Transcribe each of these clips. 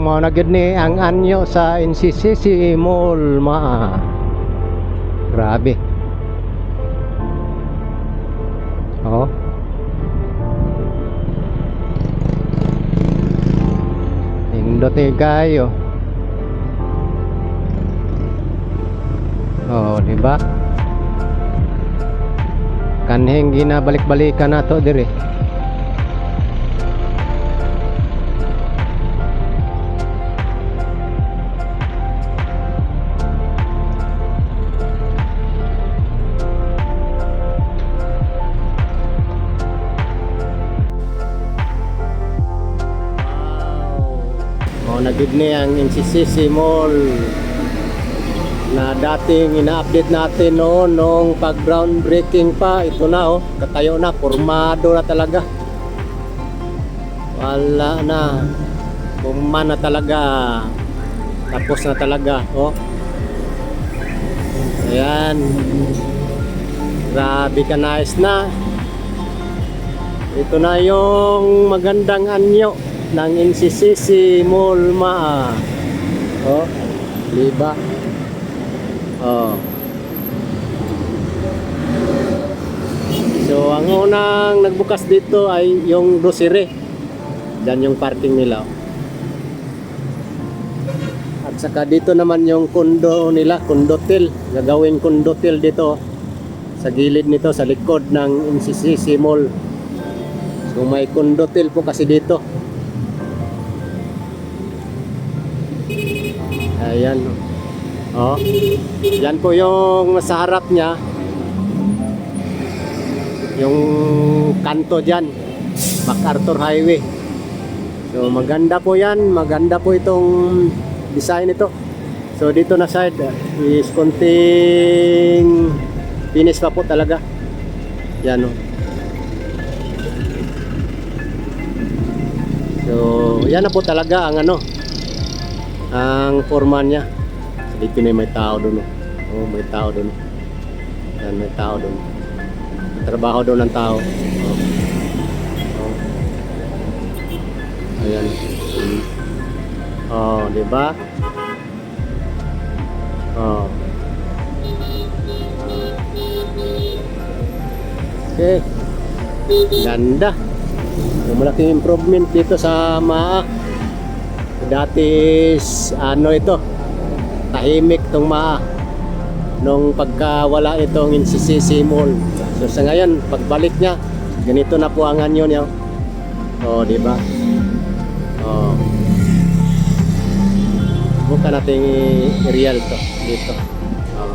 mao na gyud ni ang anyo sa NCCC Mall maa. Grabe. Oh. Indot kayo. Oh, di ba? Kanhing ginabalik-balikan nato dire. Nagid ni ang NCCC Mall na dating ina-update natin noon nung pag groundbreaking pa. Ito na oh, katayo na, formado na talaga, wala na, puma na talaga, tapos na talaga oh. Ayan, grabe ka, nice na. Ito na yung magandang anyo ng NCCC Mall maa. Oh, diba? Oh. So ang unang nagbukas dito ay yung grocery. Diyan yung parking nila. At saka dito naman yung condo nila, condotel. Gagawing condotel dito sa gilid nito, sa likod ng NCCC Mall. So may condotel po kasi dito. Ayan. Oh. Yan po yung sa harap niya. Yung kanto diyan, MacArthur Highway. So maganda po yan, maganda po itong design ito. So dito na side is konting finish pa po talaga. Yan oh. So yan na po talaga ang ano, ang forma niya. Dito na may tao doon. Oh, may tao doon. Yan, may tao doon. Trabaho doon ng tao. Oh. Oh. Ayan. Oh, di ba? Oh. Okay. Ganda. Yung malaking improvement dito sa MAA. Dati ano ito, tahimik tong MAA nung pagkawala itong NCCC Mall. So sa ngayon, pagbalik niya, ganito na po ang anyo niya. Oh, di ba? Oh. Bukan natin i-real to dito. Oh.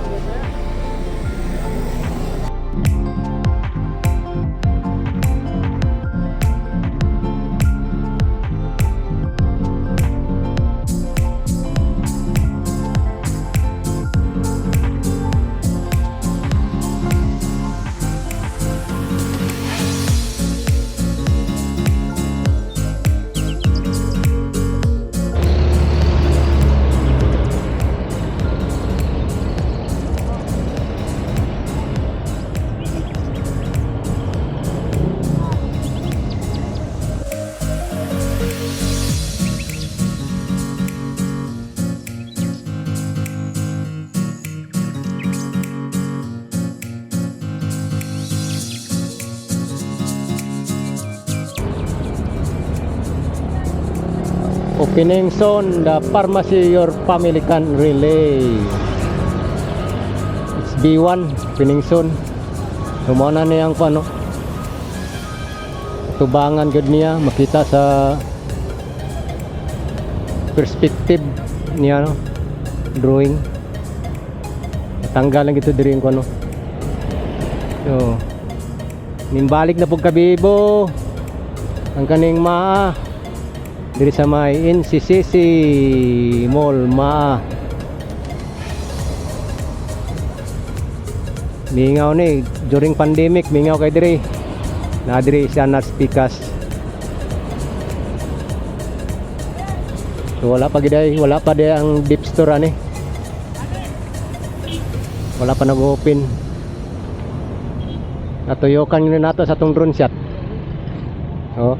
Opening soon, the pharmacy your family can relay. It's B1, opening soon. Lumana niyang ano, tubangan gud niya, makita sa perspective niya, no? Drawing. Tanggal lang ito diri ko ano. So, nimbalik na pug kabibo ang kaning MAA diri sa may NCCC Mall MAA. Mingaw ni during pandemic, mingaw kay diri. Na diri siya na speakers. So wala pa giday, wala pa di ang deep store ani. Wala pa nag-open. Natuyokan yun nato sa tong drone shot. Oh.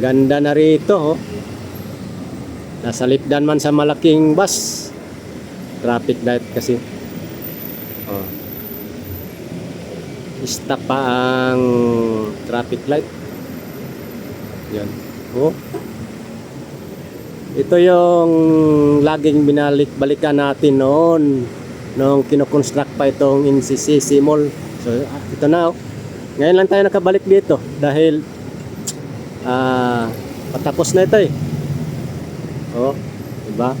Ganda na rito, oh. Nasa lipdan man sa malaking bus. Traffic light kasi. Oh. Stop pa ang traffic light. Yan. Oh. Ito yung laging binalik-balikan natin noon nung kinoconstruct pa itong NCCC Mall. So ito na, oh. Ngayon lang tayo nakabalik dito dahil patapos na ito eh. Oh, diba?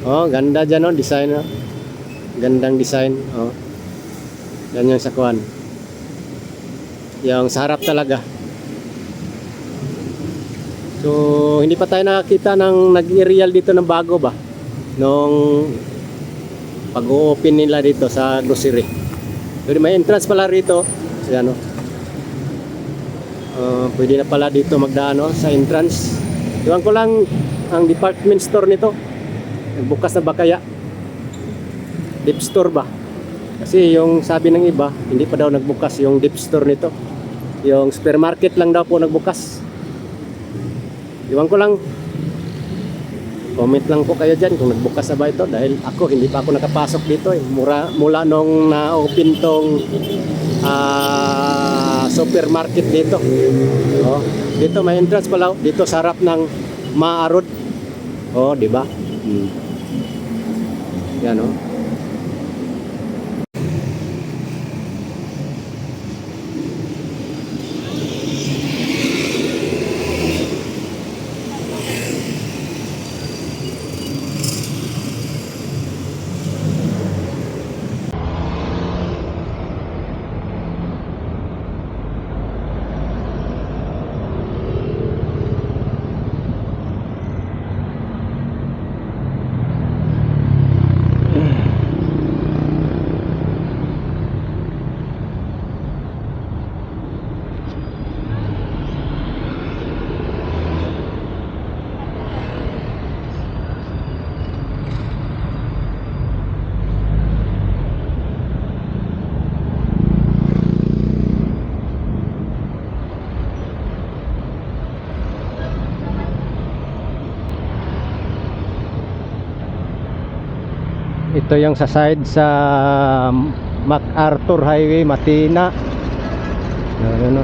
Oh, ganda dyan, oh, design, oh. Gandang design, oh. Yan yung sakuan. Yung sa harap talaga. So, hindi pa tayo nakakita ng nag-aerial dito ng bago ba? Nung pag-open nila dito sa grocery. So, may entrance pala rito. So, yan, oh. Pwede na pala dito magdaan, oh, sa entrance. Iwan ko lang ang department store nito. Bukas na ba kaya? Deep store ba? Kasi yung sabi ng iba, hindi pa daw nagbukas yung deep store nito. Yung supermarket lang daw po nagbukas. Iwan ko lang. Comment lang po kayo dyan kung nagbukas na ba ito. Dahil ako, hindi pa ako nakapasok dito eh. Mula nung na-open tong supermarket dito. Oh, dito may entrance pala. Dito sa harap ng Maarod. Oh, di ba? Yan, oh. Ito yung sa side sa MacArthur Highway, Matina. Ano.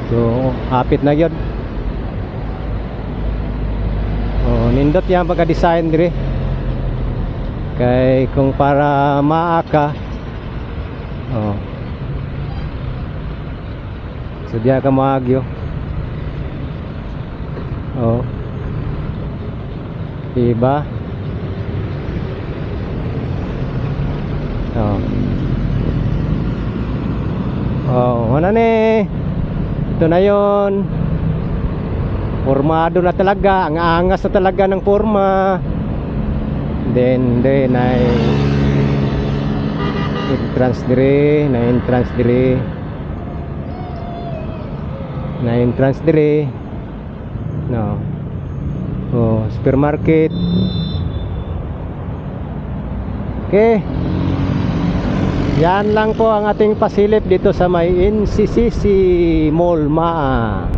So, hapit na yun. Oh, nindot yan pagka-design dire. Kay kung para maaka. Oh. So diya ka maagyo. Oh. Diba? Oh. Oh, ano ni? Ito na 'yon. Formado na talaga, ang angas na talaga ng forma. Then ay entrance dire, na entrance dire. Na entrance dire. No. Oh, supermarket. Okay. Yan lang po ang ating pasilip dito sa may NCCC Mall, Maa.